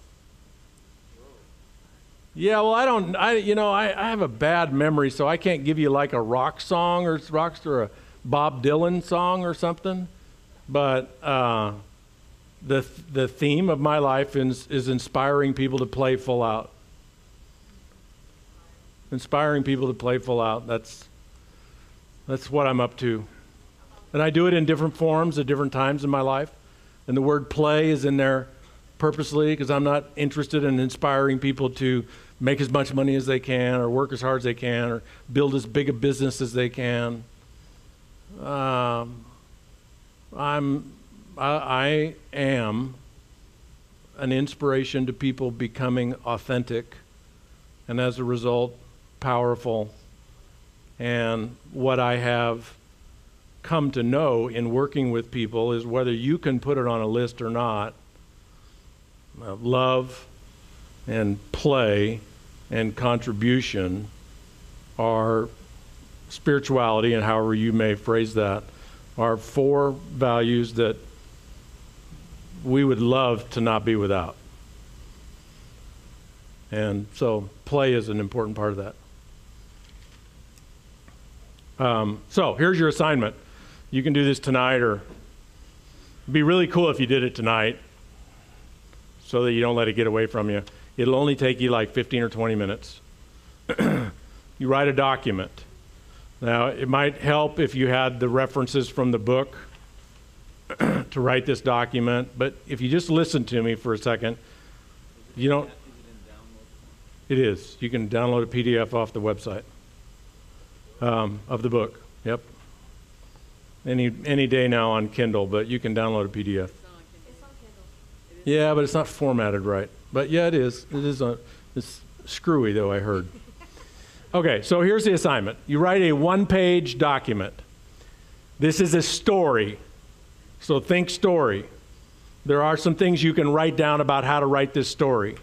Yeah, well, I have a bad memory, so I can't give you like a rock song or a Bob Dylan song or something. But the theme of my life is inspiring people to play full out. Inspiring people to play full out. That's what I'm up to. And I do it in different forms at different times in my life. And the word play is in there purposely because I'm not interested in inspiring people to make as much money as they can or work as hard as they can or build as big a business as they can. I am an inspiration to people becoming authentic and as a result powerful. And what I have come to know in working with people is whether you can put it on a list or not, love and play and contribution are spirituality, and however you may phrase that, are 4 values that we would love to not be without. And so play is an important part of that. So here's your assignment. You can do this tonight, or it'd be really cool if you did it tonight so that you don't let it get away from you. It'll only take you like 15 or 20 minutes. You write a document. Now, it might help if you had the references from the book to write this document, but if you just listen to me for a second, you don't... It is. You can download a PDF off the website of the book. Yep. Any day now on Kindle, but you can download a PDF. It's on Kindle. Yeah, but it's not formatted right. But yeah, it is. It's screwy, though, I heard. Okay, so here's the assignment. You write a 1-page document. This is a story, so think story. There are some things you can write down about how to write this story.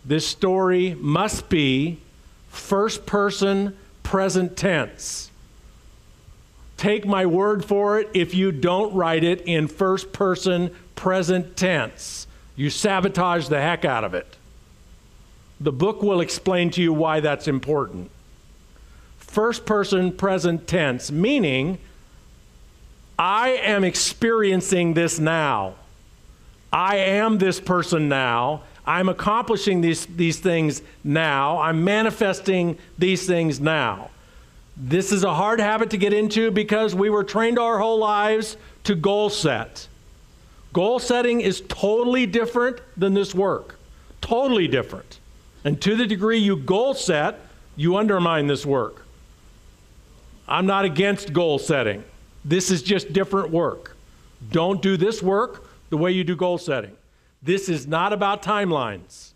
This story must be first person, present tense. Take my word for it, if you don't write it in first person, present tense, you sabotage the heck out of it. The book will explain to you why that's important. First person, present tense, meaning I am experiencing this now. I am this person now. I'm accomplishing these things now. I'm manifesting these things now. This is a hard habit to get into because we were trained our whole lives to goal set. Goal setting is totally different than this work. Totally different. And to the degree you goal set, you undermine this work. I'm not against goal setting. This is just different work. Don't do this work the way you do goal setting. This is not about timelines.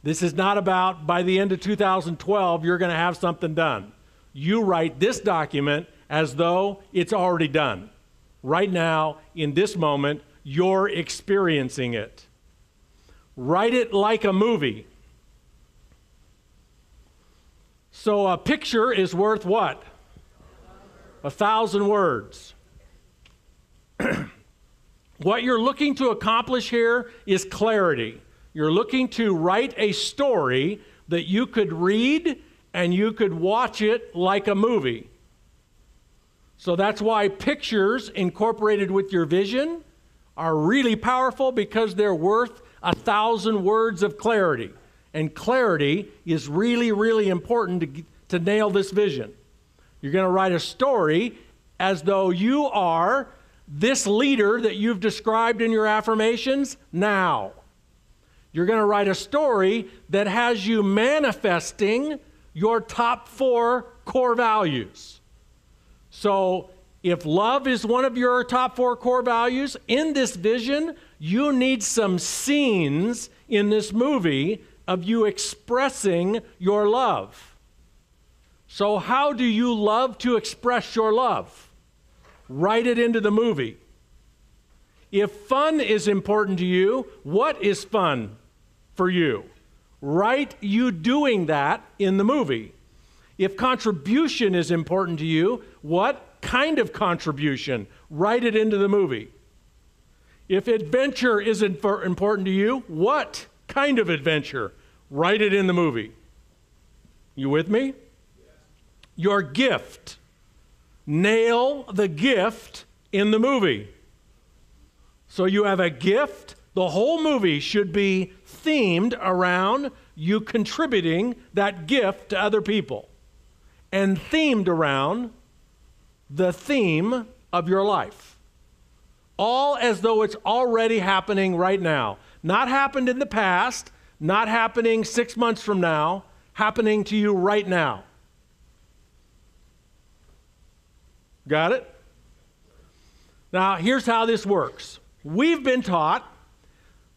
This is not about by the end of 2012 you're going to have something done. You write this document as though it's already done. Right now, in this moment, you're experiencing it. Write it like a movie. So a picture is worth what? 1,000 words. What you're looking to accomplish here is clarity. You're looking to write a story that you could read and you could watch it like a movie. So that's why pictures incorporated with your vision are really powerful, because they're worth 1,000 words of clarity. And clarity is really, really important to nail this vision. You're going to write a story as though you are this leader that you've described in your affirmations now. You're going to write a story that has you manifesting your top 4 core values. So if love is one of your top 4 core values, in this vision, you need some scenes in this movie of you expressing your love. So how do you love to express your love? Write it into the movie. If fun is important to you, what is fun for you? Write you doing that in the movie. If contribution is important to you, what kind of contribution? Write it into the movie. If adventure is important to you, what kind of adventure? Write it in the movie. You with me? Yes. Your gift. Nail the gift in the movie. So you have a gift. The whole movie should be themed around you contributing that gift to other people and themed around the theme of your life. All as though it's already happening right now. Not happened in the past, not happening 6 months from now, happening to you right now. Got it? Now, here's how this works. We've been taught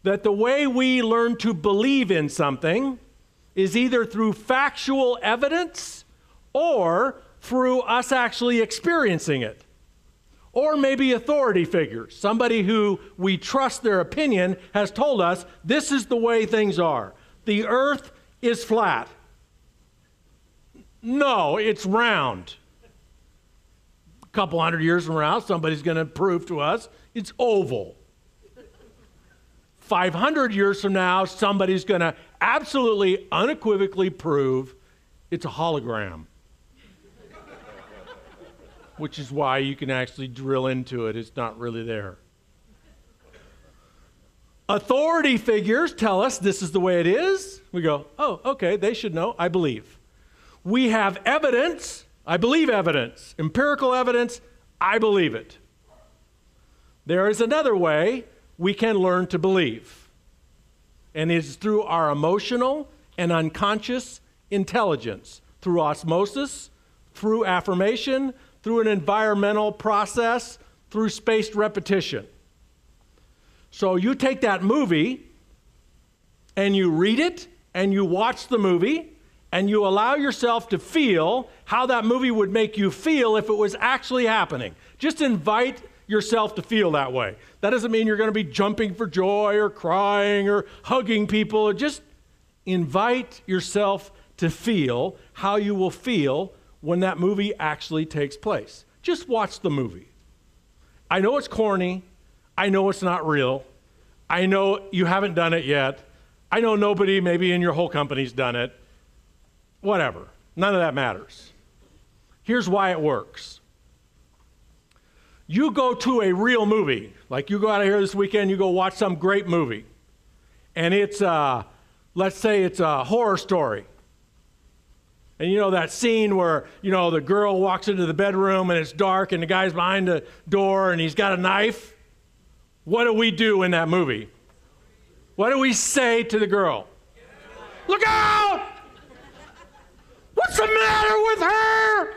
that the way we learn to believe in something is either through factual evidence or through us actually experiencing it. Or maybe authority figures. Somebody who we trust their opinion has told us this is the way things are. The earth is flat. No, it's round. A couple hundred years from now, somebody's going to prove to us it's oval. 500 years from now, somebody's going to absolutely, unequivocally prove it's a hologram. Which is why you can actually drill into it. It's not really there. Authority figures tell us this is the way it is. We go, oh, okay, they should know. I believe. We have evidence. I believe evidence. Empirical evidence. I believe it. There is another way we can learn to believe. And it's through our emotional and unconscious intelligence. Through osmosis, through affirmation, through an environmental process, through spaced repetition. So you take that movie and you read it and you watch the movie and you allow yourself to feel how that movie would make you feel if it was actually happening. Just invite yourself to feel that way. That doesn't mean you're going to be jumping for joy or crying or hugging people. Just invite yourself to feel how you will feel when that movie actually takes place. Just watch the movie. I know it's corny. I know it's not real. I know you haven't done it yet. I know nobody maybe in your whole company's done it. Whatever. None of that matters. Here's why it works. You go to a real movie, like you go out of here this weekend, you go watch some great movie, and it's, let's say it's a horror story. And you know that scene where, you know, the girl walks into the bedroom and it's dark and the guy's behind the door and he's got a knife? What do we do in that movie? What do we say to the girl? Look out! What's the matter with her?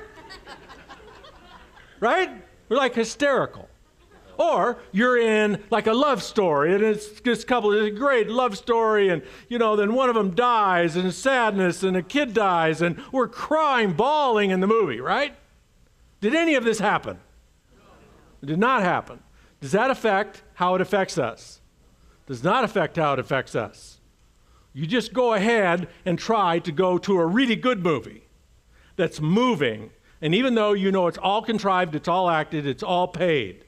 Right? We're like hysterical. Or you're in like a love story, and it's just it's a great love story, and you know, then one of them dies, and sadness, and a kid dies, and we're crying, bawling in the movie, right? Did any of this happen? It did not happen. Does that affect how it affects us? Does not affect how it affects us. You just go ahead and try to go to a really good movie that's moving, and even though you know it's all contrived, it's all acted, it's all paid,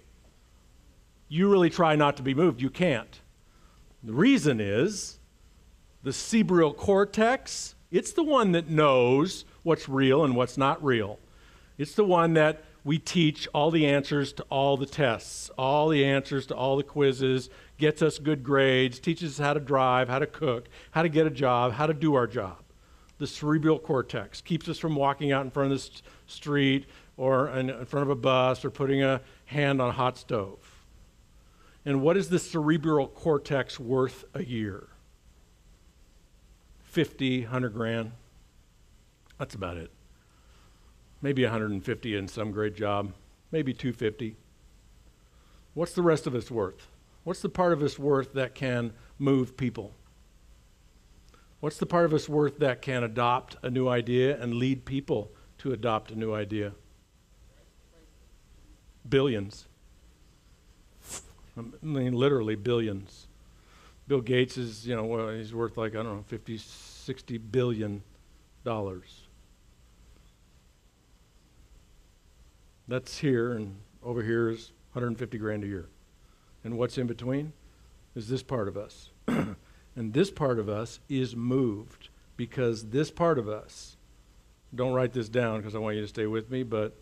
you really try not to be moved. You can't. The reason is the cerebral cortex, it's the one that knows what's real and what's not real. It's the one that we teach all the answers to all the tests, all the answers to all the quizzes, gets us good grades, teaches us how to drive, how to cook, how to get a job, how to do our job. The cerebral cortex keeps us from walking out in front of the street or in front of a bus or putting a hand on a hot stove. And what is the cerebral cortex worth a year? 50, 100 grand. That's about it. Maybe 150 in some great job. Maybe 250. What's the rest of us worth? What's the part of us worth that can move people? What's the part of us worth that can adopt a new idea and lead people to adopt a new idea? Billions. I mean, literally billions. Bill Gates is, you know, well, he's worth like, I don't know, 50, 60 billion dollars. That's here, and over here is 150 grand a year. And what's in between is this part of us. And this part of us is moved because this part of us, don't write this down because I want you to stay with me, but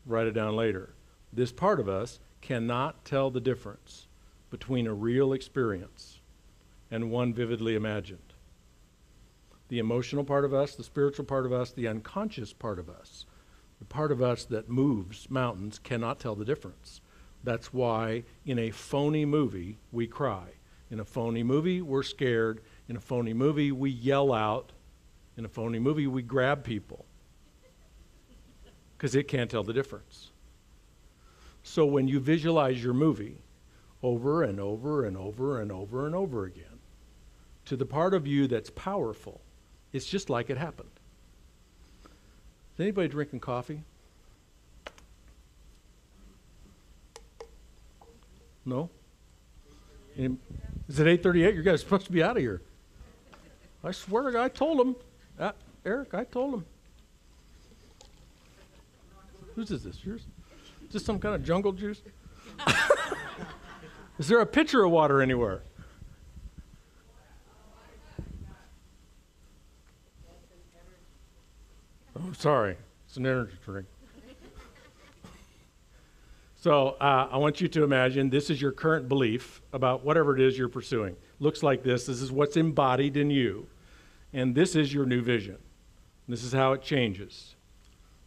write it down later. This part of us cannot tell the difference between a real experience and one vividly imagined. The emotional part of us, the spiritual part of us, the unconscious part of us, the part of us that moves mountains cannot tell the difference. That's why in a phony movie, we cry. In a phony movie, we're scared. In a phony movie, we yell out. In a phony movie, we grab people because it can't tell the difference. So when you visualize your movie over and over and over and over and over again, to the part of you that's powerful, it's just like it happened. Is anybody drinking coffee? No? Is it 8:38? You guys are supposed to be out of here. I swear to God, I told him. Eric, I told him. Whose is this? Yours? Is this some kind of jungle juice? Is there a pitcher of water anywhere? Oh, sorry. It's an energy drink. So I want you to imagine this is your current belief about whatever it is you're pursuing. Looks like this. This is what's embodied in you. And this is your new vision. This is how it changes.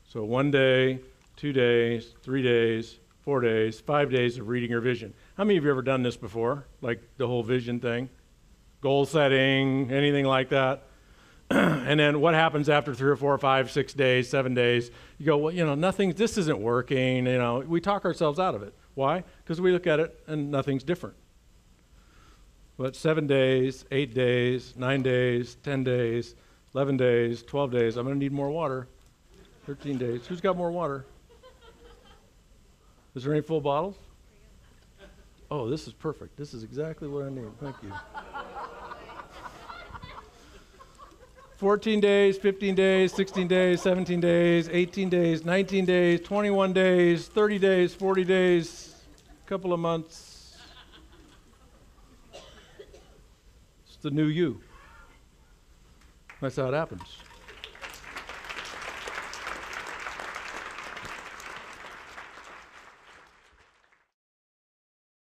So 1 day, 2 days, 3 days, 4 days, 5 days of reading your vision. How many of you have ever done this before? Like the whole vision thing? Goal setting, anything like that? And then what happens after 3 or 4 or 5, 6 days, 7 days? You go, well, this isn't working. We talk ourselves out of it. Why? Because we look at it and nothing's different. But 7 days, 8 days, 9 days, 10 days, 11 days, 12 days. I'm going to need more water. 13 days. Who's got more water? Is there any full bottles? Oh, this is perfect. This is exactly what I need. Thank you. 14 days, 15 days, 16 days, 17 days, 18 days, 19 days, 21 days, 30 days, 40 days, a couple of months. It's the new you. That's how it happens.